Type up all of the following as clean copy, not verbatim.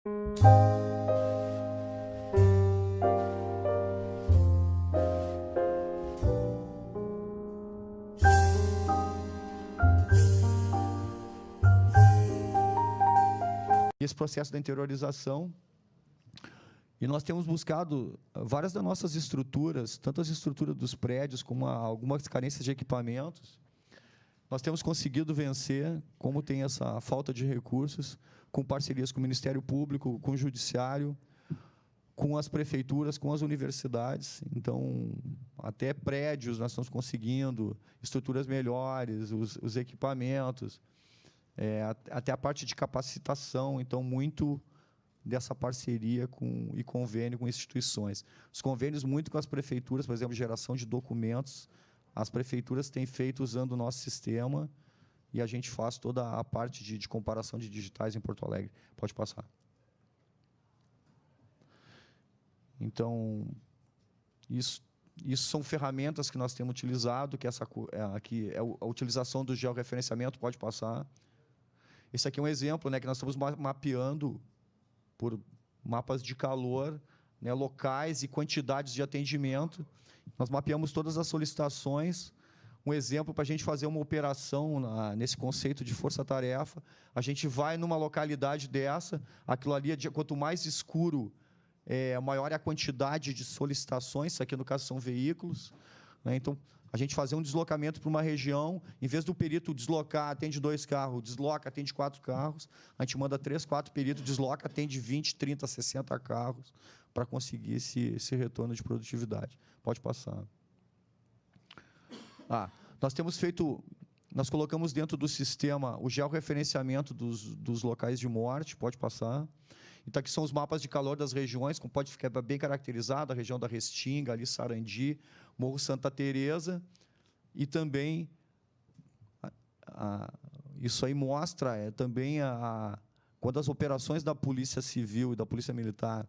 Esse processo da interiorização, e nós temos buscado várias das nossas estruturas, tanto as estruturas dos prédios, como algumas carências de equipamentos, nós temos conseguido vencer, como tem essa falta de recursos, com parcerias com o Ministério Público, com o Judiciário, com as prefeituras, com as universidades. Então, até prédios nós estamos conseguindo, estruturas melhores, os equipamentos, até a parte de capacitação. Então, muito dessa parceria e convênio com instituições. Os convênios muito com as prefeituras, por exemplo, geração de documentos, as prefeituras têm feito usando o nosso sistema e a gente faz toda a parte de comparação de digitais em Porto Alegre. Pode passar. Então, isso são ferramentas que nós temos utilizado, que aqui é a utilização do georreferenciamento, pode passar. Esse aqui é um exemplo, né, que nós estamos mapeando por mapas de calor, né, locais e quantidades de atendimento. Nós mapeamos todas as solicitações. Um exemplo para a gente fazer uma operação nesse conceito de força-tarefa. A gente vai numa localidade dessa, aquilo ali, quanto mais escuro, maior é a quantidade de solicitações, isso aqui no caso são veículos, né? Então, a gente fazer um deslocamento para uma região, em vez do perito deslocar, atende 2 carros, desloca, atende 4 carros, a gente manda 3, 4 peritos, desloca, atende 20, 30, 60 carros, para conseguir esse retorno de produtividade. Pode passar. Nós colocamos dentro do sistema o georreferenciamento dos locais de morte, pode passar. Então, aqui são os mapas de calor das regiões, como pode ficar bem caracterizado, a região da Restinga, ali Sarandi, Morro Santa Teresa, e também, isso aí mostra também quando as operações da Polícia Civil e da Polícia Militar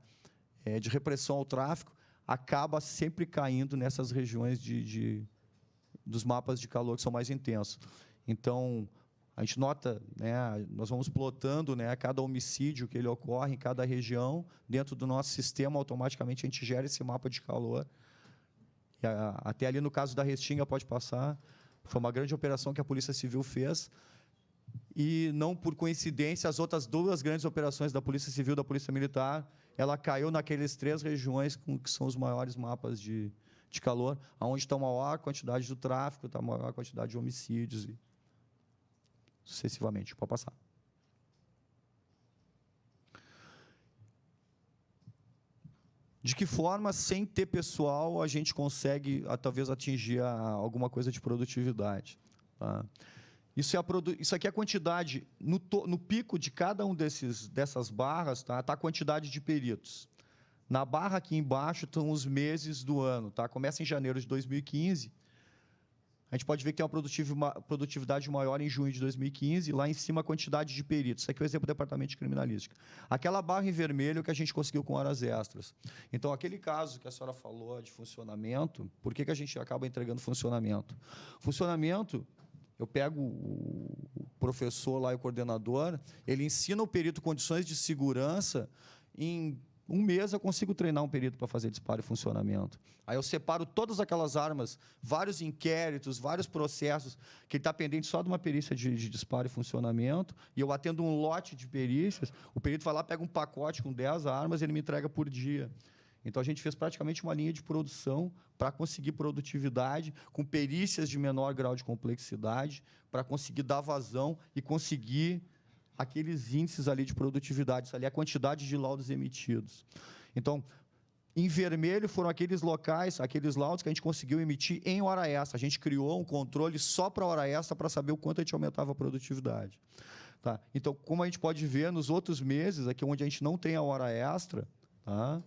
de repressão ao tráfico, acaba sempre caindo nessas regiões dos mapas de calor que são mais intensos. Então, a gente nota, né, nós vamos plotando, né, cada homicídio que ele ocorre em cada região, dentro do nosso sistema, automaticamente a gente gera esse mapa de calor. E até ali no caso da Restinga, pode passar, foi uma grande operação que a Polícia Civil fez, e não por coincidência, as outras 2 grandes operações da Polícia Civil e da Polícia Militar, ela caiu naqueles 3 regiões que são os maiores mapas de calor, onde está a maior quantidade do tráfico, está a maior quantidade de homicídios, e sucessivamente. Pode passar. De que forma, sem ter pessoal, a gente consegue, talvez, atingir alguma coisa de produtividade? Tá? Isso aqui é a quantidade, no pico de cada um dessas barras, tá a quantidade de peritos. Na barra aqui embaixo estão os meses do ano. Tá? Começa em janeiro de 2015, a gente pode ver que tem uma produtividade maior em junho de 2015, lá em cima a quantidade de peritos. Isso aqui é o exemplo do Departamento de Criminalística. Aquela barra em vermelho que a gente conseguiu com horas extras. Então, aquele caso que a senhora falou de funcionamento, por que a gente acaba entregando funcionamento? Funcionamento, eu pego o professor lá e o coordenador, ele ensina o perito condições de segurança, em 1 mês eu consigo treinar um perito para fazer disparo e funcionamento. Aí eu separo todas aquelas armas, vários inquéritos, vários processos, que ele está pendente só de uma perícia de disparo e funcionamento, e eu atendo um lote de perícias, o perito vai lá, pega um pacote com 10 armas e ele me entrega por dia. Então, a gente fez praticamente uma linha de produção para conseguir produtividade, com perícias de menor grau de complexidade, para conseguir dar vazão e conseguir aqueles índices ali de produtividade, isso ali é a quantidade de laudos emitidos. Então, em vermelho foram aqueles locais, aqueles laudos que a gente conseguiu emitir em hora extra. A gente criou um controle só para hora extra para saber o quanto a gente aumentava a produtividade. Tá? Então, como a gente pode ver, nos outros meses, aqui onde a gente não tem a hora extra, tá?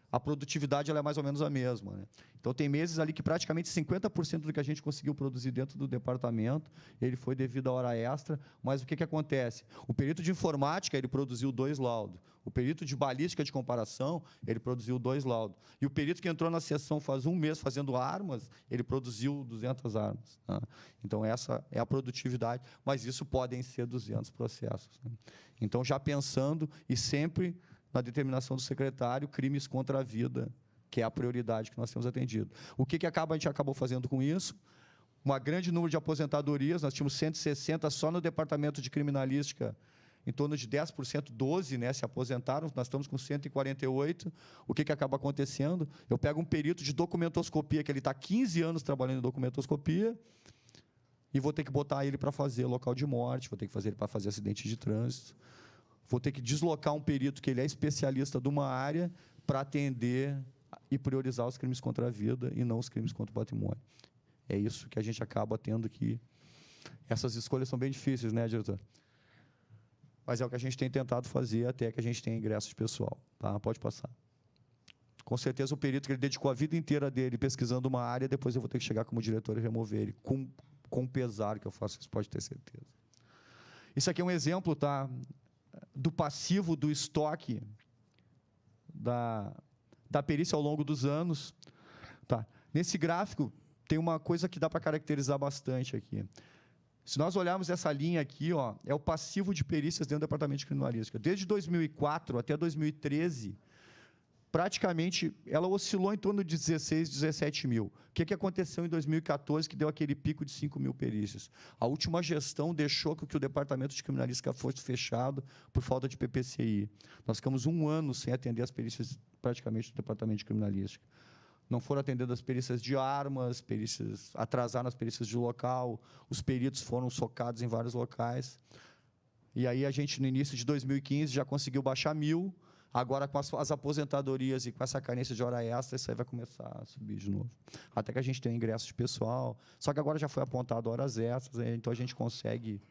A produtividade ela é mais ou menos a mesma, né? Então, tem meses ali que praticamente 50% do que a gente conseguiu produzir dentro do departamento, ele foi devido à hora extra, mas o que acontece? O perito de informática, ele produziu 2 laudos. O perito de balística de comparação, ele produziu 2 laudos. E o perito que entrou na sessão faz 1 mês fazendo armas, ele produziu 200 armas. Tá? Então, essa é a produtividade, mas isso podem ser 200 processos. Né? Então, já pensando e sempre na determinação do secretário, crimes contra a vida, que é a prioridade que nós temos atendido. O que a gente acabou fazendo com isso? Um grande número de aposentadorias, nós tínhamos 160 só no departamento de criminalística, em torno de 10%, 12, né, se aposentaram, nós estamos com 148. O que acaba acontecendo? Eu pego um perito de documentoscopia, que ele está 15 anos trabalhando em documentoscopia, e vou ter que botar ele para fazer local de morte, vou ter que fazer ele para fazer acidente de trânsito, vou ter que deslocar um perito que ele é especialista de uma área para atender e priorizar os crimes contra a vida e não os crimes contra o patrimônio. É isso que a gente acaba tendo que... Essas escolhas são bem difíceis, né, diretor? Mas é o que a gente tem tentado fazer até que a gente tenha ingresso de pessoal. Tá? Pode passar. Com certeza, o perito que ele dedicou a vida inteira dele pesquisando uma área, depois eu vou ter que chegar como diretor e remover ele, com pesar que eu faço isso, pode ter certeza. Isso aqui é um exemplo, tá, do passivo do estoque da perícia ao longo dos anos. Tá? Nesse gráfico, tem uma coisa que dá para caracterizar bastante aqui. Se nós olharmos essa linha aqui, ó, é o passivo de perícias dentro do departamento de criminalística. Desde 2004 até 2013, praticamente, ela oscilou em torno de 16, 17 mil. O que aconteceu em 2014 que deu aquele pico de 5 mil perícias? A última gestão deixou que o departamento de criminalística fosse fechado por falta de PPCI. Nós ficamos 1 ano sem atender as perícias, praticamente, do departamento de criminalística. Não foram atendidas as perícias de armas, atrasaram as perícias de local, os peritos foram socados em vários locais. E aí a gente, no início de 2015, já conseguiu baixar 1.000, agora com as aposentadorias e com essa carência de hora extra, isso aí vai começar a subir de novo. Até que a gente tenha ingresso de pessoal, só que agora já foi apontado horas extras, então a gente consegue...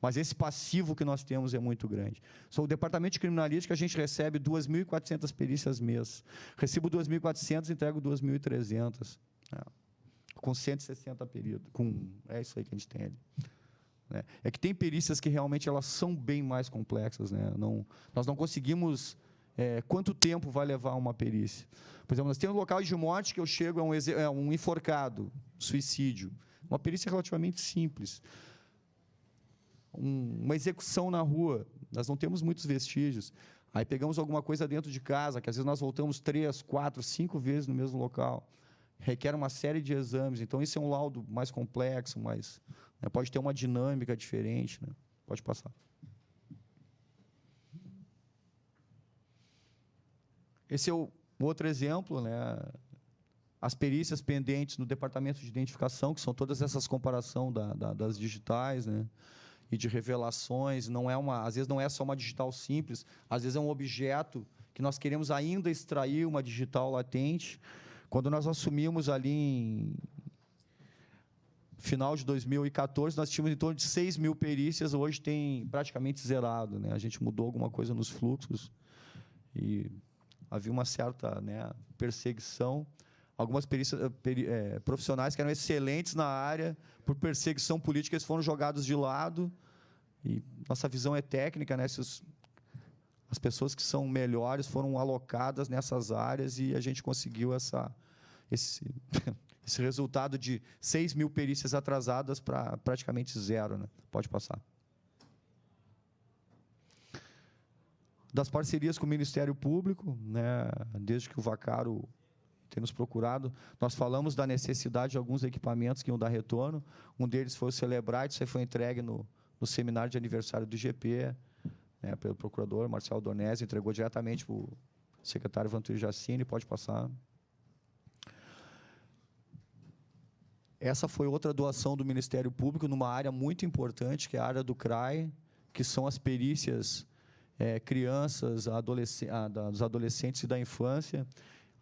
Mas esse passivo que nós temos é muito grande. Só o departamento de criminalística, a gente recebe 2.400 perícias mês. Recebo 2.400, entrego 2.300. Com 160 peritos. É isso aí que a gente tem ali. É que tem perícias que realmente elas são bem mais complexas. Né? Nós não conseguimos... quanto tempo vai levar uma perícia? Por exemplo, nós temos um local de morte que eu chego a um enforcado, suicídio. Uma perícia relativamente simples. Uma execução na rua, nós não temos muitos vestígios. Aí pegamos alguma coisa dentro de casa, que às vezes nós voltamos 3, 4, 5 vezes no mesmo local. Requer uma série de exames. Então, isso é um laudo mais complexo, pode ter uma dinâmica diferente. Né? Pode passar. Esse é o outro exemplo, né? As perícias pendentes no departamento de identificação, que são todas essas comparações das digitais, né? E de revelações, às vezes não é só uma digital simples, às vezes é um objeto que nós queremos ainda extrair uma digital latente. Quando nós assumimos ali em final de 2014, nós tínhamos em torno de 6.000 perícias, hoje tem praticamente zerado. Né? A gente mudou alguma coisa nos fluxos e havia uma certa, né, perseguição. Algumas profissionais que eram excelentes na área, por perseguição política, eles foram jogados de lado. E nossa visão é técnica, né? As pessoas que são melhores foram alocadas nessas áreas e a gente conseguiu esse resultado de 6.000 perícias atrasadas para praticamente zero. Né? Pode passar. Das parcerias com o Ministério Público, né? Desde que o Vaccaro tem nos procurado, nós falamos da necessidade de alguns equipamentos que iam dar retorno. Um deles foi o Celebrite, isso aí foi entregue no seminário de aniversário do IGP, né, pelo procurador Marcelo Donese, entregou diretamente para o secretário Vantuíri Jacini, pode passar. Essa foi outra doação do Ministério Público numa área muito importante, que é a área do CRAI, que são as perícias crianças, dos adolescentes e da infância.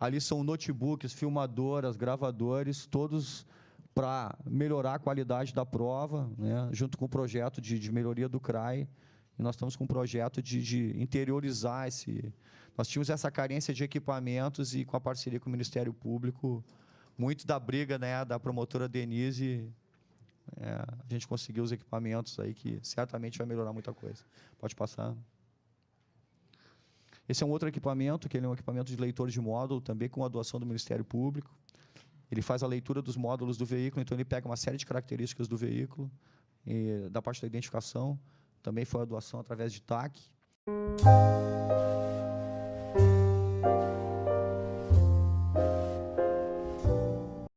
Ali são notebooks, filmadoras, gravadores, todos para melhorar a qualidade da prova, né, junto com o projeto de melhoria do CRAI. E nós estamos com um projeto de interiorizar esse... Nós tínhamos essa carência de equipamentos e, com a parceria com o Ministério Público, muito da briga, né, da promotora Denise, a gente conseguiu os equipamentos aí, que certamente vai melhorar muita coisa. Pode passar. Esse é um outro equipamento, que ele é um equipamento de leitor de módulo, também com a doação do Ministério Público. Ele faz a leitura dos módulos do veículo, então ele pega uma série de características do veículo, da parte da identificação. Também foi a doação através de TAC.